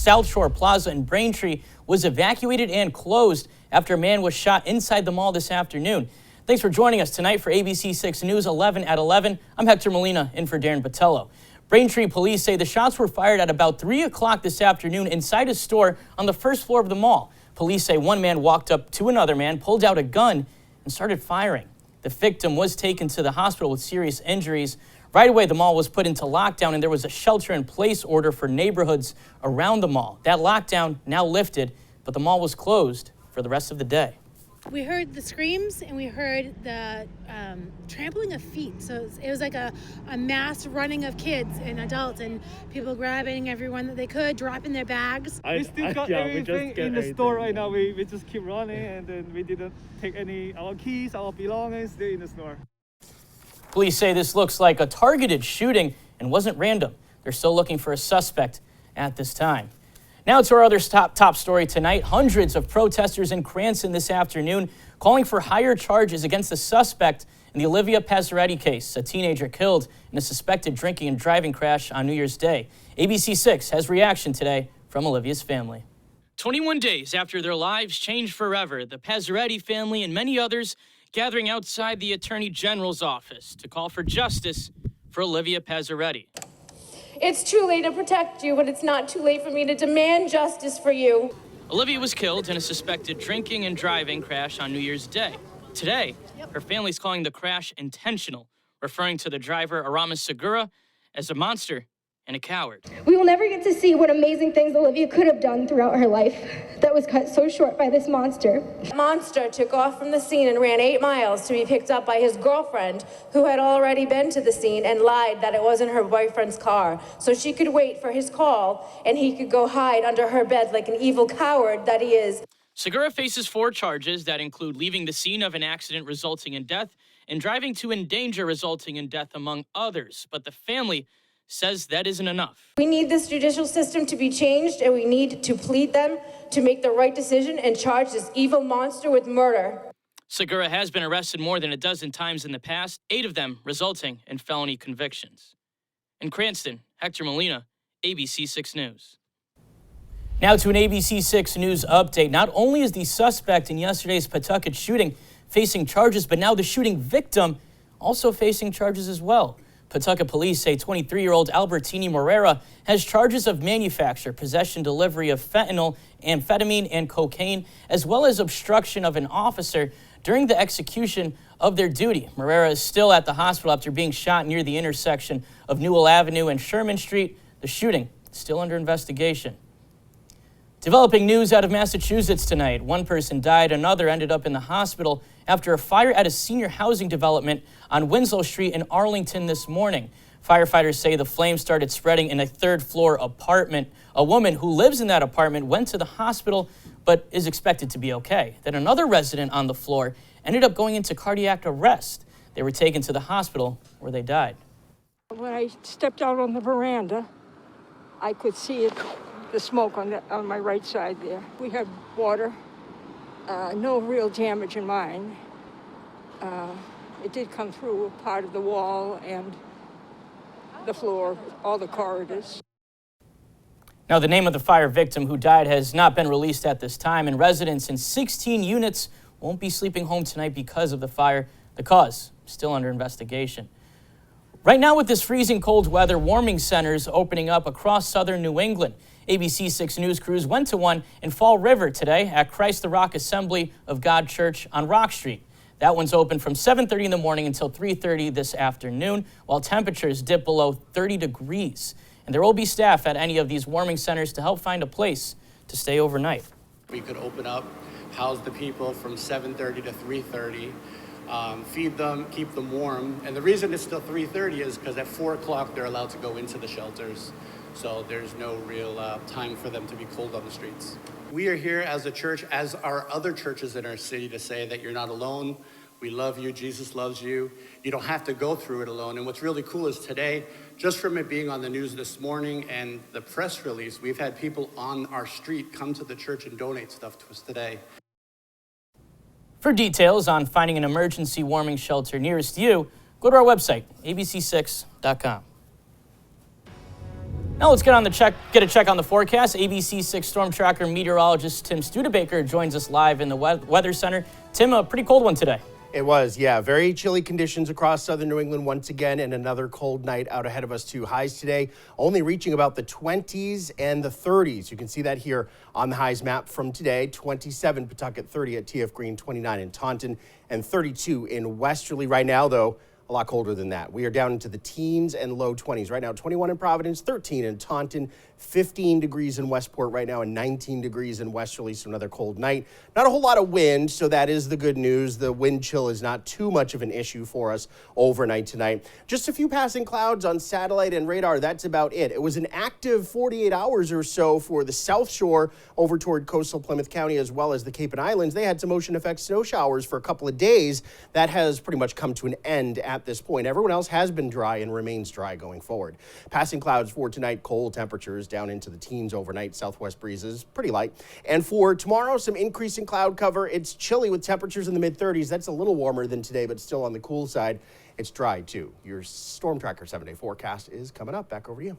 South Shore Plaza in Braintree was evacuated and closed after a man was shot inside the mall this afternoon. Thanks for joining us tonight for ABC 6 News 11 at 11. I'm Hector Molina in for Darren Botello. Braintree police say the shots were fired at about 3 o'clock this afternoon inside a store on the first floor of the mall. Police say one man walked up to another man, pulled out a gun, and started firing. The victim was taken to the hospital with serious injuries. Right away, the mall was put into lockdown, and there was a shelter-in-place order for neighborhoods around the mall. That lockdown now lifted, but the mall was closed for the rest of the day. We heard the screams and we heard the trampling of feet. So it was like a mass running of kids and adults and people grabbing everyone that they could, dropping their bags. We still got everything in the store right now. We just keep running and then we didn't take our keys, our belongings, they're in the store. Police say this looks like a targeted shooting and wasn't random. They're still looking for a suspect at this time. Now to our other top story tonight. Hundreds of protesters in Cranston this afternoon calling for higher charges against the suspect in the Olivia Pazzaretti case, a teenager killed in a suspected drinking and driving crash on New Year's Day. ABC 6 has reaction today from Olivia's family. 21 days after their lives changed forever, the Pazzaretti family and many others gathering outside the Attorney General's office to call for justice for Olivia Pazzaretti. It's too late to protect you, but it's not too late for me to demand justice for you. Olivia was killed in a suspected drinking and driving crash on New Year's Day. Today, her family's calling the crash intentional, referring to the driver, Aramis Segura, as a monster and a coward. We will never get to see what amazing things Olivia could have done throughout her life that was cut so short by this monster. The monster took off from the scene and ran 8 miles to be picked up by his girlfriend, who had already been to the scene and lied that it wasn't her boyfriend's car, so she could wait for his call and he could go hide under her bed like an evil coward that he is. Segura faces 4 charges that include leaving the scene of an accident resulting in death and driving to endanger resulting in death, among others. But the family says that isn't enough. We need this judicial system to be changed, and we need to plead them to make the right decision and charge this evil monster with murder. Segura has been arrested more than a dozen times in the past, 8 of them resulting in felony convictions. In Cranston, Hector Molina, ABC 6 News. Now to an ABC 6 News update. Not only is the suspect in yesterday's Pawtucket shooting facing charges, but now the shooting victim also facing charges as well. Pawtucket police say 23-year-old Albertini Morera has charges of manufacture, possession, delivery of fentanyl, amphetamine, and cocaine, as well as obstruction of an officer during the execution of their duty. Morera is still at the hospital after being shot near the intersection of Newell Avenue and Sherman Street. The shooting is still under investigation. Developing news out of Massachusetts tonight. One person died, another ended up in the hospital after a fire at a senior housing development on Winslow Street in Arlington this morning. Firefighters say the flames started spreading in a 3rd-floor apartment. A woman who lives in that apartment went to the hospital but is expected to be okay. Then another resident on the floor ended up going into cardiac arrest. They were taken to the hospital where they died. When I stepped out on the veranda, I could see it. The smoke on my right side there. We had water, no real damage in mine. It did come through a part of the wall and the floor, all the corridors. Now, the name of the fire victim who died has not been released at this time, and residents in 16 units won't be sleeping home tonight because of the fire. The cause still under investigation. Right now, with this freezing cold weather, warming centers opening up across southern New England. ABC 6 News crews went to one in Fall River today at Christ the Rock Assembly of God Church on Rock Street. That one's open from 7:30 in the morning until 3:30 this afternoon, while temperatures dip below 30 degrees. And there will be staff at any of these warming centers to help find a place to stay overnight. We could open up, house the people from 7:30 to 3:30. Feed them, keep them warm. And the reason it's still 3:30 is because at 4 o'clock they're allowed to go into the shelters. So there's no real time for them to be cold on the streets. We are here as a church, as are other churches in our city, to say that you're not alone. We love you. Jesus loves you. You don't have to go through it alone. And what's really cool is today, just from it being on the news this morning and the press release, we've had people on our street come to the church and donate stuff to us today. For details on finding an emergency warming shelter nearest you, go to our website, abc6.com. Now let's get a check on the forecast. ABC 6 Storm Tracker meteorologist Tim Studebaker joins us live in the Weather Center. Tim, a pretty cold one today. It was, yeah. Very chilly conditions across southern New England once again, and another cold night out ahead of us too. Highs today only reaching about the 20s and the 30s. You can see that here on the highs map from today. 27 Pawtucket, 30 at TF Green, 29 in Taunton, and 32 in Westerly. Right now, though, a lot colder than that. We are down into the teens and low 20s. Right now, 21 in Providence, 13 in Taunton, 15 degrees in Westport right now, and 19 degrees in Westerly, so another cold night. Not a whole lot of wind, so that is the good news. The wind chill is not too much of an issue for us overnight tonight. Just a few passing clouds on satellite and radar. That's about it. It was an active 48 hours or so for the South Shore over toward coastal Plymouth County as well as the Cape and Islands. They had some ocean effect snow showers for a couple of days. That has pretty much come to an end at this point. Everyone else has been dry and remains dry going forward. Passing clouds for tonight, cold temperatures down into the teens overnight, southwest breezes, pretty light. And for tomorrow, some increasing cloud cover. It's chilly with temperatures in the mid-30s. That's a little warmer than today, but still on the cool side. It's dry, too. Your Storm Tracker 7-day forecast is coming up. Back over to you.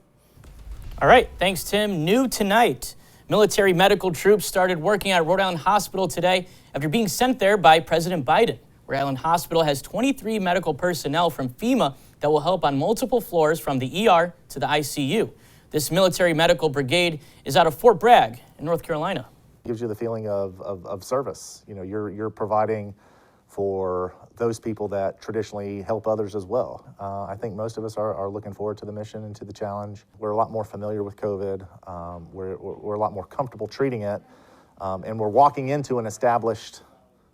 All right, thanks, Tim. New tonight, military medical troops started working at Rhode Island Hospital today after being sent there by President Biden. Rhode Island Hospital has 23 medical personnel from FEMA that will help on multiple floors from the ER to the ICU. This military medical brigade is out of Fort Bragg in North Carolina. It gives you the feeling of service. You know, you're providing for those people that traditionally help others as well. I think most of us are looking forward to the mission and to the challenge. We're a lot more familiar with COVID. We're a lot more comfortable treating it. And we're walking into an established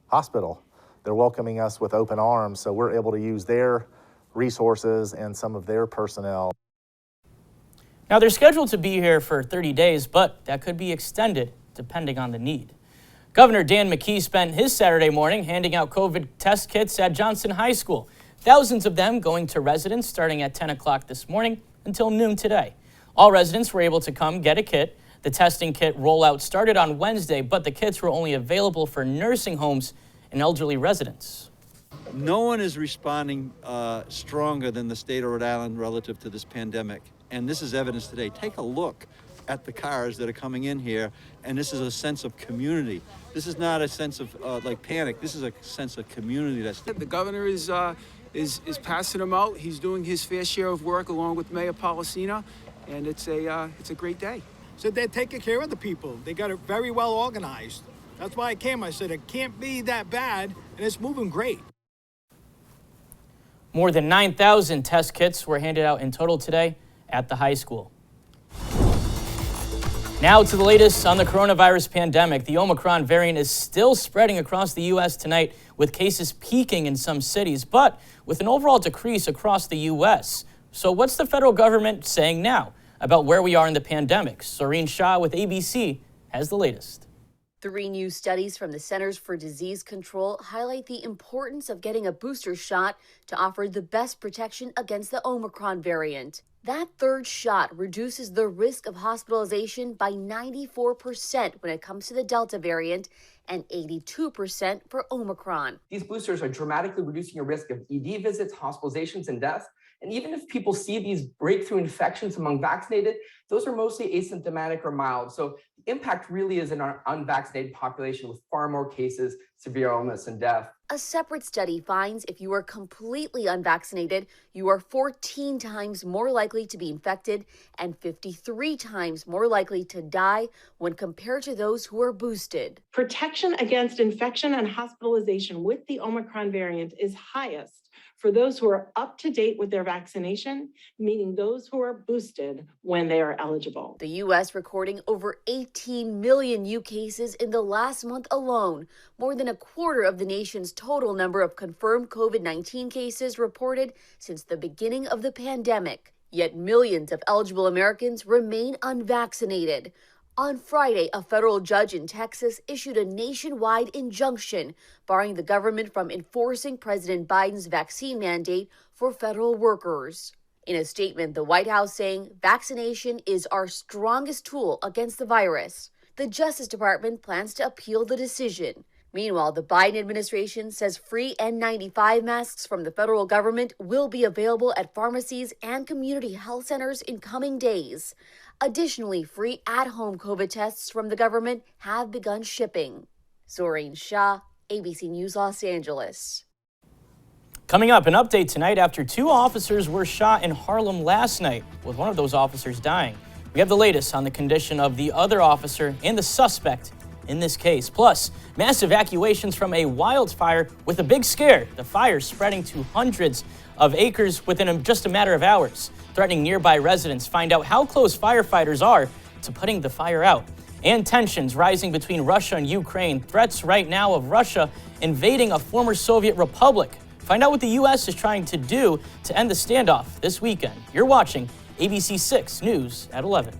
hospital. They're welcoming us with open arms, so we're able to use their resources and some of their personnel. Now, they're scheduled to be here for 30 days, but that could be extended depending on the need. Governor Dan McKee spent his Saturday morning handing out COVID test kits at Johnson High School. Thousands of them going to residents starting at 10 o'clock this morning until noon today. All residents were able to come get a kit. The testing kit rollout started on Wednesday, but the kits were only available for nursing homes and elderly residents. No one is responding stronger than the state of Rhode Island relative to this pandemic. And this is evidence today. Take a look at the cars that are coming in here, and this is a sense of community. This is not a sense of like panic. This is a sense of community. The governor is passing them out. He's doing his fair share of work along with Mayor Policina, and it's a great day. So they're taking care of the people. They got it very well organized. That's why I came. I said it can't be that bad, and it's moving great. More than 9,000 test kits were handed out in total today at the high school. Now to the latest on the coronavirus pandemic. The Omicron variant is still spreading across the U.S. tonight, with cases peaking in some cities, but with an overall decrease across the U.S. So what's the federal government saying now about where we are in the pandemic? Soreen Shah with ABC has the latest. 3 new studies from the Centers for Disease Control highlight the importance of getting a booster shot to offer the best protection against the Omicron variant. That third shot reduces the risk of hospitalization by 94% when it comes to the Delta variant and 82% for Omicron. These boosters are dramatically reducing your risk of ED visits, hospitalizations, and deaths. And even if people see these breakthrough infections among vaccinated, those are mostly asymptomatic or mild. So the impact really is in our unvaccinated population with far more cases, severe illness, and death. A separate study finds if you are completely unvaccinated, you are 14 times more likely to be infected and 53 times more likely to die when compared to those who are boosted. Protection against infection and hospitalization with the Omicron variant is highest for those who are up to date with their vaccination, meaning those who are boosted when they are eligible. The U.S. recording over 18 million new cases in the last month alone, more than a quarter of the nation's total number of confirmed COVID-19 cases reported since the beginning of the pandemic. Yet millions of eligible Americans remain unvaccinated. On Friday, a federal judge in Texas issued a nationwide injunction barring the government from enforcing President Biden's vaccine mandate for federal workers. In a statement, the White House saying vaccination is our strongest tool against the virus. The Justice Department plans to appeal the decision. Meanwhile, the Biden administration says free N95 masks from the federal government will be available at pharmacies and community health centers in coming days. Additionally, free at-home COVID tests from the government have begun shipping. Zoreen Shah, ABC News, Los Angeles. Coming up, an update tonight after 2 officers were shot in Harlem last night, with one of those officers dying. We have the latest on the condition of the other officer and the suspect in this case. Plus, mass evacuations from a wildfire with a big scare. The fire spreading to hundreds of acres within just a matter of hours, threatening nearby residents. Find out how close firefighters are to putting the fire out. And tensions rising between Russia and Ukraine. Threats right now of Russia invading a former Soviet republic. Find out what the U.S. is trying to do to end the standoff this weekend. You're watching ABC 6 News at 11.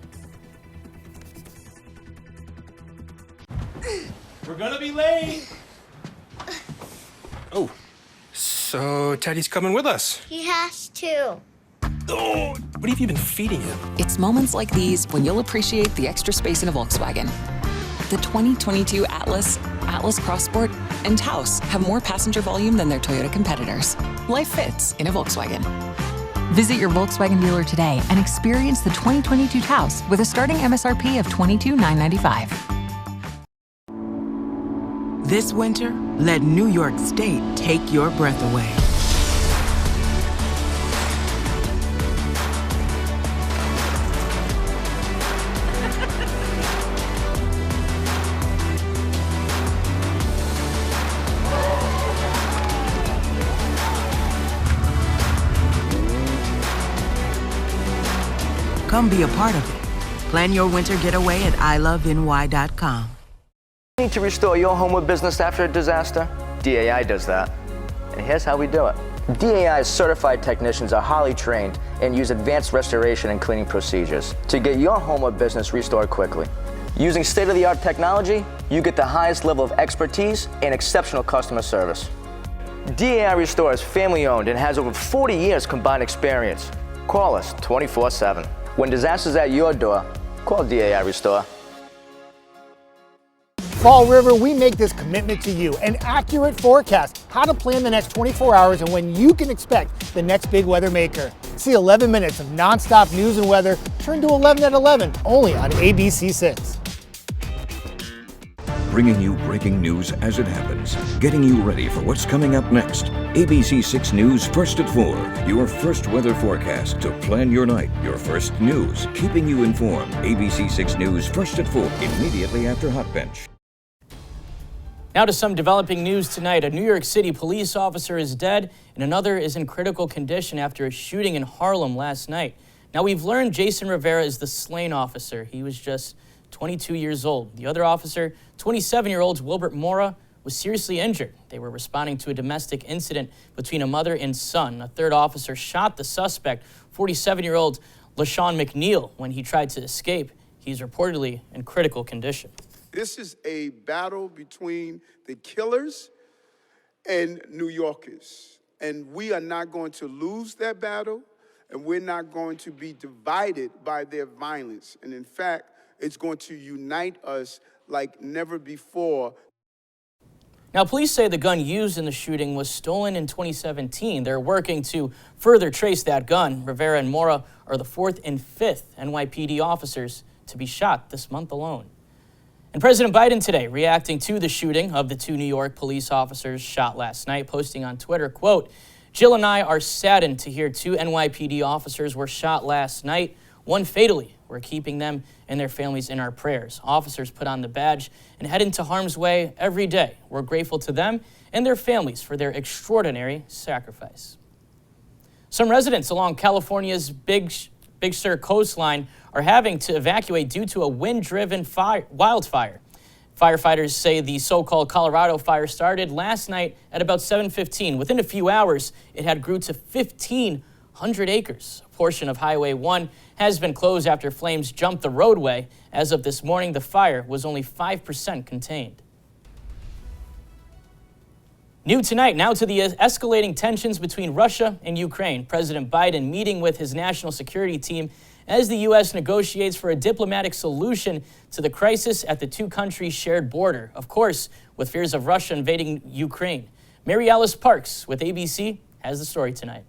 We're gonna be late. Oh, so Teddy's coming with us. He has to. Oh, what have you been feeding him? It's moments like these when you'll appreciate the extra space in a Volkswagen. The 2022 Atlas, Atlas Crossport, and Taos have more passenger volume than their Toyota competitors. Life fits in a Volkswagen. Visit your Volkswagen dealer today and experience the 2022 Taos with a starting MSRP of $22,995. This winter, let New York State take your breath away. Come be a part of it. Plan your winter getaway at iloveny.com. Need to restore your home or business after a disaster? DAI does that. And here's how we do it. DAI's certified technicians are highly trained and use advanced restoration and cleaning procedures to get your home or business restored quickly. Using state-of-the-art technology, you get the highest level of expertise and exceptional customer service. DAI Restore is family-owned and has over 40 years combined experience. Call us 24/7. When disaster's at your door, call DAI Restore. Fall River, we make this commitment to you, an accurate forecast, how to plan the next 24 hours and when you can expect the next big weather maker. See 11 minutes of nonstop news and weather turn to 11 at 11, only on ABC 6. Bringing you breaking news as it happens, getting you ready for what's coming up next. ABC 6 News first at 4, your first weather forecast to plan your night, your first news, keeping you informed. ABC 6 News first at 4, immediately after Hot Bench. Now to some developing news tonight. A New York City police officer is dead and another is in critical condition after a shooting in Harlem last night. Now we've learned Jason Rivera is the slain officer. He was just 22 years old. The other officer, 27-year-old Wilbert Mora, was seriously injured. They were responding to a domestic incident between a mother and son. A third officer shot the suspect, 47-year-old LaShawn McNeil, when he tried to escape. He's reportedly in critical condition. This is a battle between the killers and New Yorkers. And we are not going to lose that battle, and we're not going to be divided by their violence. And in fact, it's going to unite us like never before. Now, police say the gun used in the shooting was stolen in 2017. They're working to further trace that gun. Rivera and Mora are the 4th and 5th NYPD officers to be shot this month alone. And President Biden today reacting to the shooting of the 2 New York police officers shot last night, posting on Twitter, quote, "Jill and I are saddened to hear 2 NYPD officers were shot last night, one fatally. We're keeping them and their families in our prayers. Officers put on the badge and head into harm's way every day. We're grateful to them and their families for their extraordinary sacrifice." Some residents along California's Big Sur coastline are having to evacuate due to a wind-driven wildfire. Firefighters say the so-called Colorado fire started last night at about 7:15. Within a few hours, it had grew to 1,500 acres. A portion of Highway 1 has been closed after flames jumped the roadway. As of this morning, the fire was only 5% contained. New tonight, now to the escalating tensions between Russia and Ukraine. President Biden meeting with his national security team as the U.S. negotiates for a diplomatic solution to the crisis at the two countries' shared border. Of course, with fears of Russia invading Ukraine. Mary Alice Parks with ABC has the story tonight.